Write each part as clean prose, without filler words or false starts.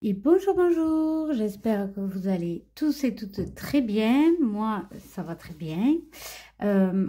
Et bonjour, bonjour, j'espère que vous allez tous et toutes très bien. Moi, ça va très bien.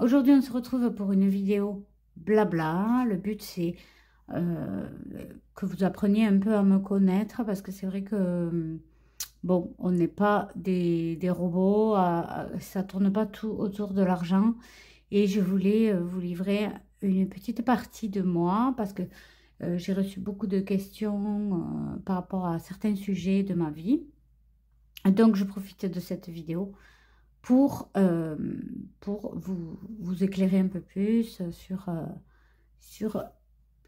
Aujourd'hui, on se retrouve pour une vidéo blabla. Le but, c'est euh, que vous appreniez un peu à me connaître parce que c'est vrai que, bon, on n'est pas des robots, ça tourne pas tout autour de l'argent. Et je voulais vous livrer une petite partie de moi parce que j'ai reçu beaucoup de questions par rapport à certains sujets de ma vie. Donc, je profite de cette vidéo pour vous éclairer un peu plus sur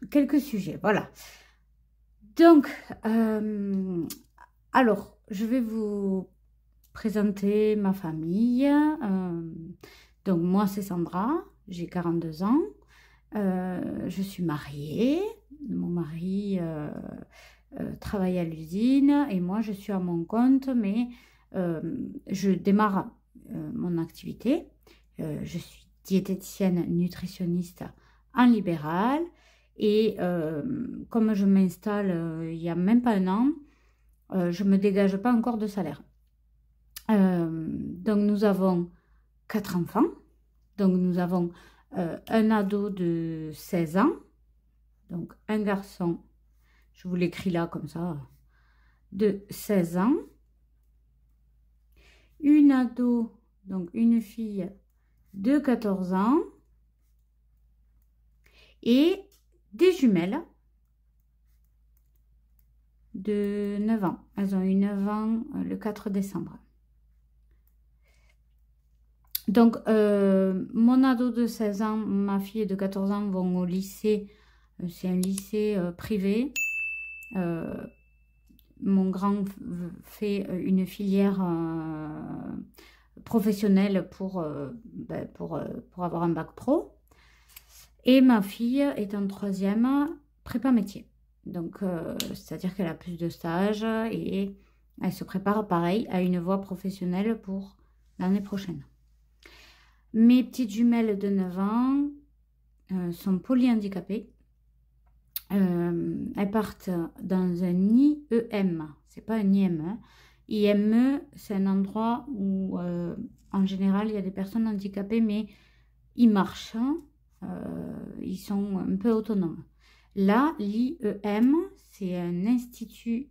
quelques sujets. Voilà. Donc, alors, je vais vous présenter ma famille. Donc, moi, c'est Sandra, j'ai 42 ans. Je suis mariée. Mon mari travaille à l'usine et moi, je suis à mon compte, mais je démarre mon activité. Je suis diététicienne nutritionniste en libéral et comme je m'installe il n'y a même pas un an, je ne me dégage pas encore de salaire. Donc, nous avons 4 enfants. Donc, nous avons un ado de 16 ans, donc un garçon, je vous l'écris là comme ça, de 16 ans, une ado, donc une fille de 14 ans, et des jumelles de 9 ans. Elles ont eu 9 ans le 4 décembre. Donc, mon ado de 16 ans, ma fille de 14 ans vont au lycée. C'est un lycée privé. Mon grand fait une filière professionnelle pour avoir un bac pro. Et ma fille est en troisième prépa métier. Donc, c'est-à-dire qu'elle a plus de stages et elle se prépare pareil à une voie professionnelle pour l'année prochaine. Mes petites jumelles de 9 ans sont polyhandicapées. Elles partent dans un IEM, c'est pas un IME. IME, c'est un endroit où, en général, il y a des personnes handicapées, mais ils marchent, ils sont un peu autonomes. Là, l'IEM, c'est un institut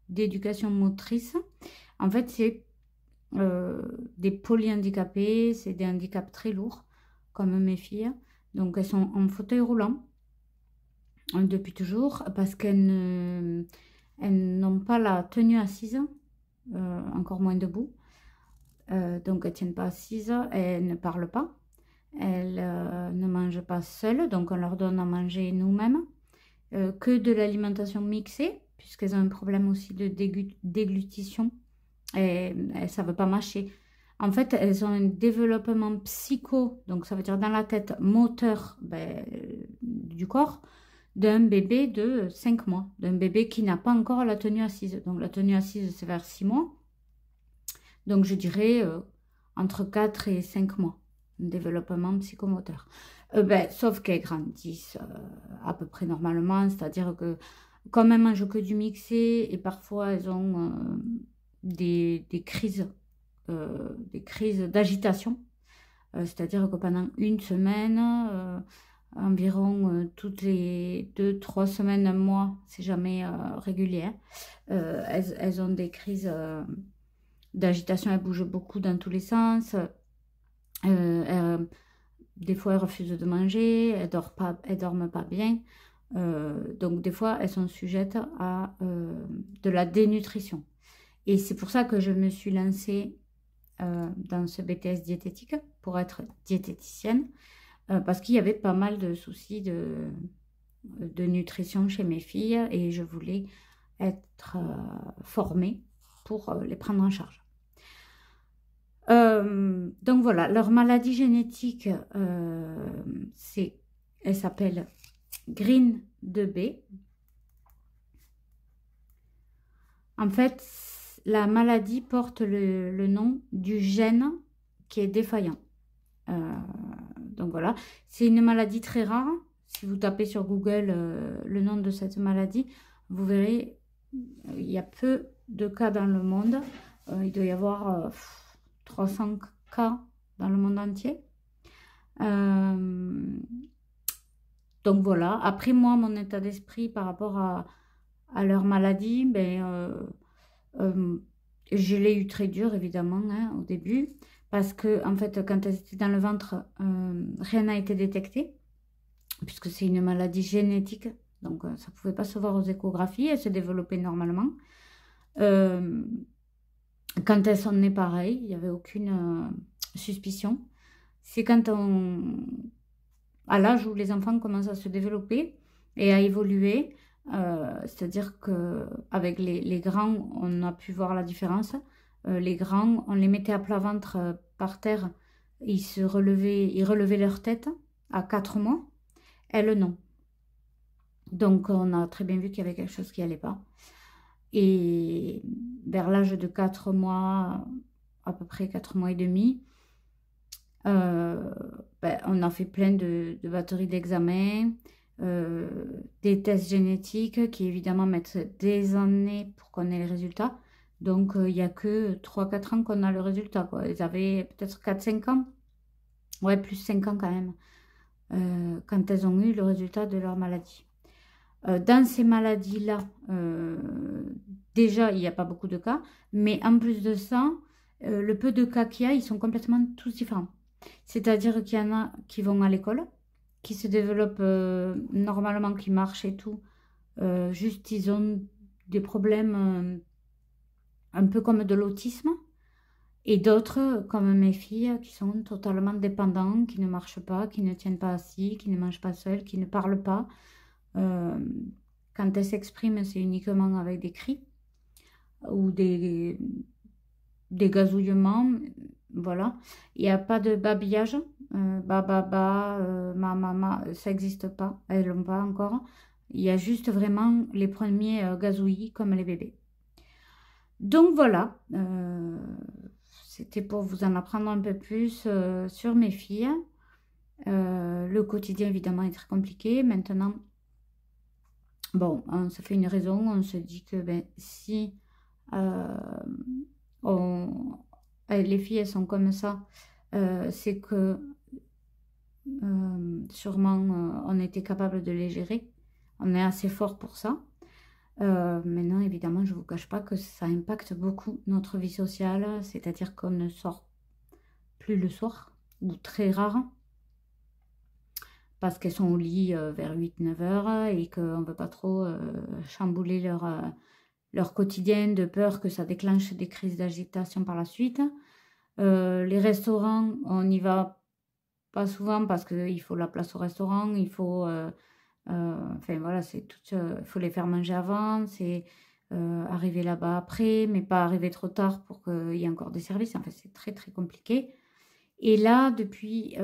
d'éducation motrice. En fait, c'est des polyhandicapés, c'est des handicaps très lourds, comme mes filles. Donc, elles sont en fauteuil roulant depuis toujours parce elles n'ont pas la tenue assise, encore moins debout. Donc, elles ne tiennent pas assises, elles ne parlent pas, elles ne mangent pas seules, donc on leur donne à manger nous-mêmes, que de l'alimentation mixée, puisqu'elles ont un problème aussi de déglutition et elles ne savent pas mâcher. En fait, elles ont un développement psycho, donc ça veut dire dans la tête, moteur du corps, d'un bébé de 5 mois, d'un bébé qui n'a pas encore la tenue assise. Donc la tenue assise, c'est vers 6 mois. Donc je dirais entre 4 et 5 mois, un développement psychomoteur. Sauf qu'elles grandissent à peu près normalement, c'est-à-dire que comme elles ne mangent que du mixé et parfois elles ont des crises d'agitation, c'est-à-dire que pendant une semaine, environ toutes les 2-3 semaines, un mois, c'est jamais régulier, hein, elles ont des crises d'agitation, elles bougent beaucoup dans tous les sens, des fois elles refusent de manger, elles dorment pas bien, donc des fois elles sont sujettes à de la dénutrition. Et c'est pour ça que je me suis lancée dans ce BTS diététique pour être diététicienne, parce qu'il y avait pas mal de soucis de nutrition chez mes filles et je voulais être formée pour les prendre en charge. Donc voilà, leur maladie génétique, elle s'appelle Green 2B. En fait, la maladie porte le nom du gène qui est défaillant. Donc voilà, c'est une maladie très rare. Si vous tapez sur Google le nom de cette maladie, vous verrez, il y a peu de cas dans le monde. Il doit y avoir 300 cas dans le monde entier. Donc voilà. Après moi, mon état d'esprit par rapport à leur maladie, je l'ai eu très dur évidemment hein, au début. Parce que en fait, quand elles étaient dans le ventre, rien n'a été détecté. Puisque c'est une maladie génétique. Donc ça ne pouvait pas se voir aux échographies. Elles se développaient normalement. Quand elles sont nées pareil, il n'y avait aucune suspicion. C'est quand à l'âge où les enfants commencent à se développer et à évoluer, c'est-à-dire qu'avec les grands, on a pu voir la différence. Les grands, on les mettait à plat ventre par terre, ils relevaient leur tête à 4 mois. Elles, non. Donc, on a très bien vu qu'il y avait quelque chose qui n'allait pas. Et vers l'âge de 4 mois, à peu près 4 mois et demi, on a fait plein de batteries d'examens, des tests génétiques qui évidemment mettent des années pour qu'on ait les résultats. Donc, il n'y a que 3-4 ans qu'on a le résultat, quoi. Ils avaient peut-être 4-5 ans. Ouais, plus 5 ans quand même, quand elles ont eu le résultat de leur maladie. Dans ces maladies-là, déjà, il n'y a pas beaucoup de cas, mais en plus de ça, le peu de cas qu'il y a, ils sont complètement tous différents. C'est-à-dire qu'il y en a qui vont à l'école, qui se développent normalement, qui marchent et tout, juste ils ont des problèmes un peu comme de l'autisme, et d'autres, comme mes filles, qui sont totalement dépendants, qui ne marchent pas, qui ne tiennent pas assis, qui ne mangent pas seuls, qui ne parlent pas. Quand elles s'expriment, c'est uniquement avec des cris ou des gazouillements. Voilà. Il n'y a pas de babillage. Ma, ça n'existe pas. Elles l'ont pas encore. Il y a juste vraiment les premiers gazouillis comme les bébés. Donc voilà. C'était pour vous en apprendre un peu plus sur mes filles. Le quotidien, évidemment, est très compliqué. Maintenant, bon, on se fait une raison. On se dit que si les filles, elles sont comme ça, c'est que sûrement on était capable de les gérer. On est assez fort pour ça. Maintenant, évidemment, je ne vous cache pas que ça impacte beaucoup notre vie sociale, c'est-à-dire qu'on ne sort plus le soir, ou très rare, parce qu'elles sont au lit vers 8-9 heures et qu'on ne veut pas trop chambouler leur quotidien de peur que ça déclenche des crises d'agitation par la suite. Les restaurants, on n'y va pas souvent parce qu'il faut la place au restaurant, il faut... enfin voilà, c'est tout, il faut les faire manger avant, c'est arriver là-bas après, mais pas arriver trop tard pour qu'il y ait encore des services. Enfin, c'est très très compliqué. Et là, depuis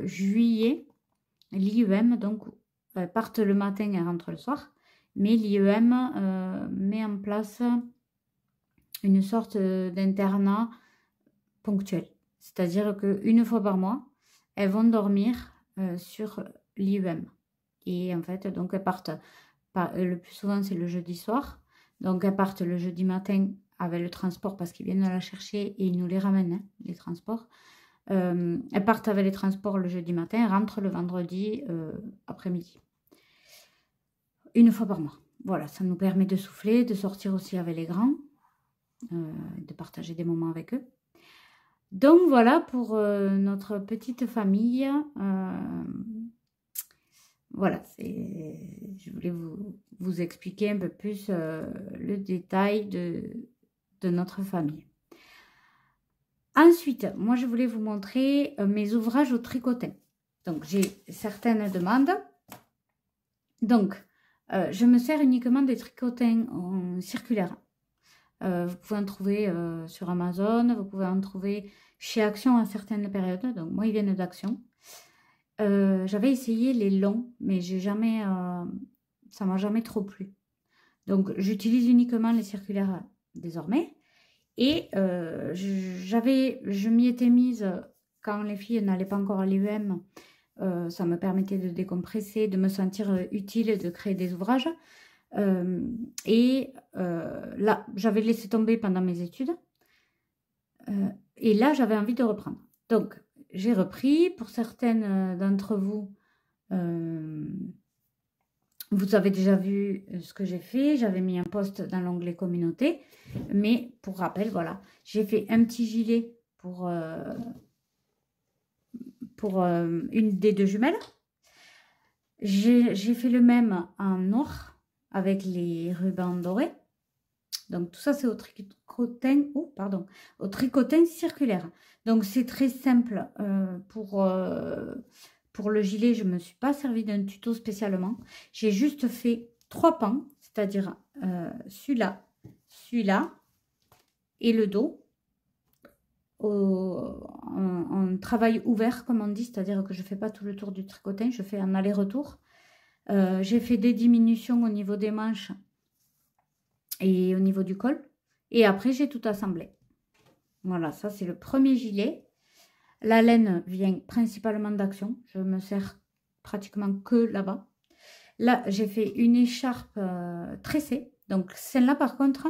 juillet, l'IEM, donc, partent le matin et rentrent le soir, mais l'IEM met en place une sorte d'internat ponctuel. C'est-à-dire qu'une fois par mois, elles vont dormir sur l'IEM. Et en fait, donc elles partent, le plus souvent c'est le jeudi soir, donc elles partent le jeudi matin avec le transport parce qu'ils viennent la chercher et ils nous les ramènent, hein, les transports. Elles partent avec les transports le jeudi matin, rentrent le vendredi après-midi. Une fois par mois. Voilà, ça nous permet de souffler, de sortir aussi avec les grands, de partager des moments avec eux. Donc voilà pour notre petite famille. Voilà, je voulais vous expliquer un peu plus le détail de notre famille. Ensuite, moi je voulais vous montrer mes ouvrages au tricotin. Donc j'ai certaines demandes. Donc je me sers uniquement des tricotins en circulaire. Vous pouvez en trouver sur Amazon, vous pouvez en trouver chez Action à certaines périodes. Donc moi ils viennent d'Action. J'avais essayé les longs, mais ça m'a jamais trop plu. Donc j'utilise uniquement les circulaires désormais. Et je m'y étais mise quand les filles n'allaient pas encore à l'IEM. Ça me permettait de décompresser, de me sentir utile, de créer des ouvrages. Là, j'avais laissé tomber pendant mes études. Et là, j'avais envie de reprendre. Donc, j'ai repris. Pour certaines d'entre vous, vous avez déjà vu ce que j'ai fait. J'avais mis un post dans l'onglet communauté. Mais pour rappel, voilà, j'ai fait un petit gilet pour une des deux jumelles. J'ai fait le même en noir avec les rubans dorés. Donc tout ça c'est au tricotin, au tricotin circulaire. Donc c'est très simple. Pour le gilet, je ne me suis pas servi d'un tuto spécialement. J'ai juste fait 3 pans, c'est-à-dire celui-là, celui-là et le dos. En travail ouvert, comme on dit, c'est-à-dire que je ne fais pas tout le tour du tricotin, je fais un aller-retour. J'ai fait des diminutions au niveau des manches et au niveau du col. Et après, j'ai tout assemblé. Voilà, ça c'est le premier gilet. La laine vient principalement d'Action. Je me sers pratiquement que là-bas. Là, j'ai fait une écharpe tressée. Donc celle-là, par contre,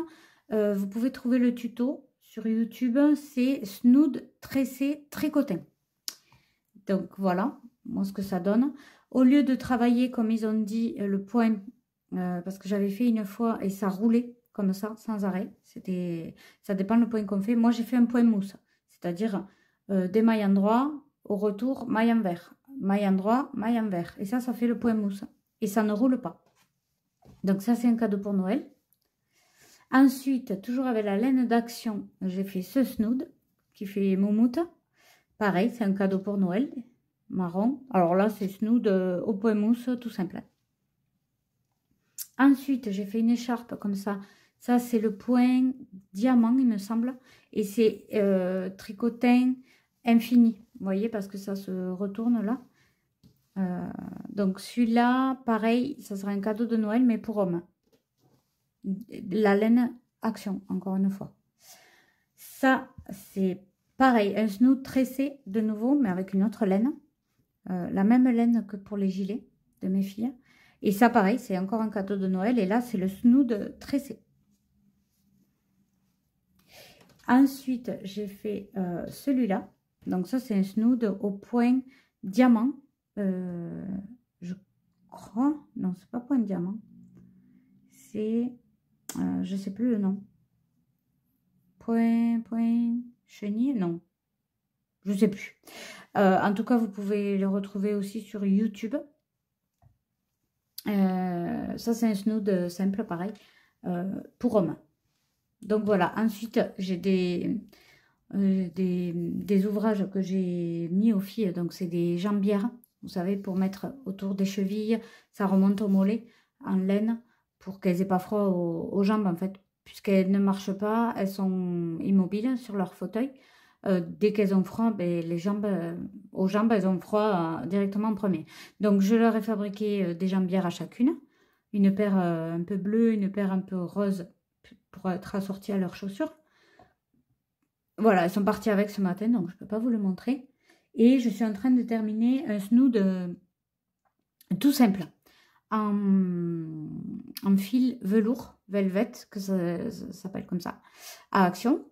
vous pouvez trouver le tuto sur YouTube. C'est snood tressé tricotin. Donc voilà, moi ce que ça donne. Au lieu de travailler, comme ils ont dit, le point, parce que j'avais fait une fois et ça roulait comme ça, sans arrêt. Ça dépend le point qu'on fait. Moi, j'ai fait un point mousse, c'est-à-dire des mailles endroit, au retour, maille envers, maille endroit, maille envers. Et ça fait le point mousse. Et ça ne roule pas. Donc ça, c'est un cadeau pour Noël. Ensuite, toujours avec la laine d'Action, j'ai fait ce snood qui fait moumoute. Pareil, c'est un cadeau pour Noël, marron. Alors là, c'est snood au point mousse, tout simple. Ensuite, j'ai fait une écharpe comme ça. Ça, c'est le point diamant, il me semble. Et c'est tricotin infini. Vous voyez, parce que ça se retourne là. Donc, celui-là, pareil, ça sera un cadeau de Noël, mais pour homme. La laine Action, encore une fois. Ça, c'est pareil, un snood tressé de nouveau, mais avec une autre laine. La même laine que pour les gilets de mes filles. Et ça, pareil, c'est encore un cadeau de Noël. Et là, c'est le snood tressé. Ensuite, j'ai fait celui-là. Donc ça, c'est un snood au point diamant. Je crois... Non, c'est pas point diamant. C'est... je sais plus le nom. Point chenille, non. Je sais plus. En tout cas, vous pouvez le retrouver aussi sur YouTube. Ça, c'est un snood simple, pareil, pour hommes. Donc voilà. Ensuite, j'ai des ouvrages que j'ai mis aux filles. Donc, c'est des jambières, vous savez, pour mettre autour des chevilles. Ça remonte au mollet en laine pour qu'elles n'aient pas froid aux jambes, en fait. Puisqu'elles ne marchent pas, elles sont immobiles sur leur fauteuil. Dès qu'elles ont froid, ben, aux jambes, elles ont froid directement en premier. Donc, je leur ai fabriqué des jambières à chacune. Une paire un peu bleue, une paire un peu rose pour être assorties à leurs chaussures. Voilà, elles sont parties avec ce matin, donc je ne peux pas vous le montrer. Et je suis en train de terminer un snood tout simple. En fil velours, velvet, que ça s'appelle comme ça, à Action.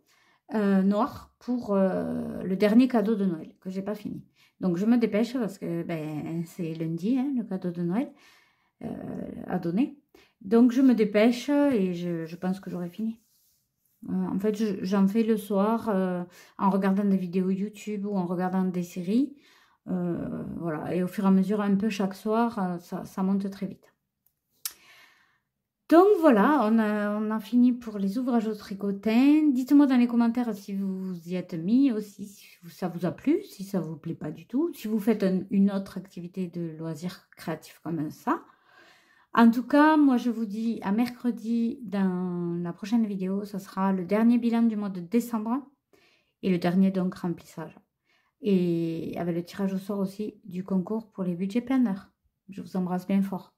Noir pour le dernier cadeau de Noël que j'ai pas fini. Donc je me dépêche parce que ben, c'est lundi, hein, le cadeau de Noël à donner. Donc je me dépêche et je pense que j'aurai fini. En fait, j'en fais le soir en regardant des vidéos YouTube ou en regardant des séries. Voilà, et au fur et à mesure, un peu chaque soir, ça monte très vite. Donc voilà, on a fini pour les ouvrages au tricotin. Dites-moi dans les commentaires si vous y êtes mis aussi, si ça vous a plu, si ça ne vous plaît pas du tout, si vous faites une autre activité de loisir créatif comme ça. En tout cas, moi je vous dis à mercredi dans la prochaine vidéo, ça sera le dernier bilan du mois de décembre et le dernier donc remplissage. Et avec le tirage au sort aussi du concours pour les budgets planeurs. Je vous embrasse bien fort.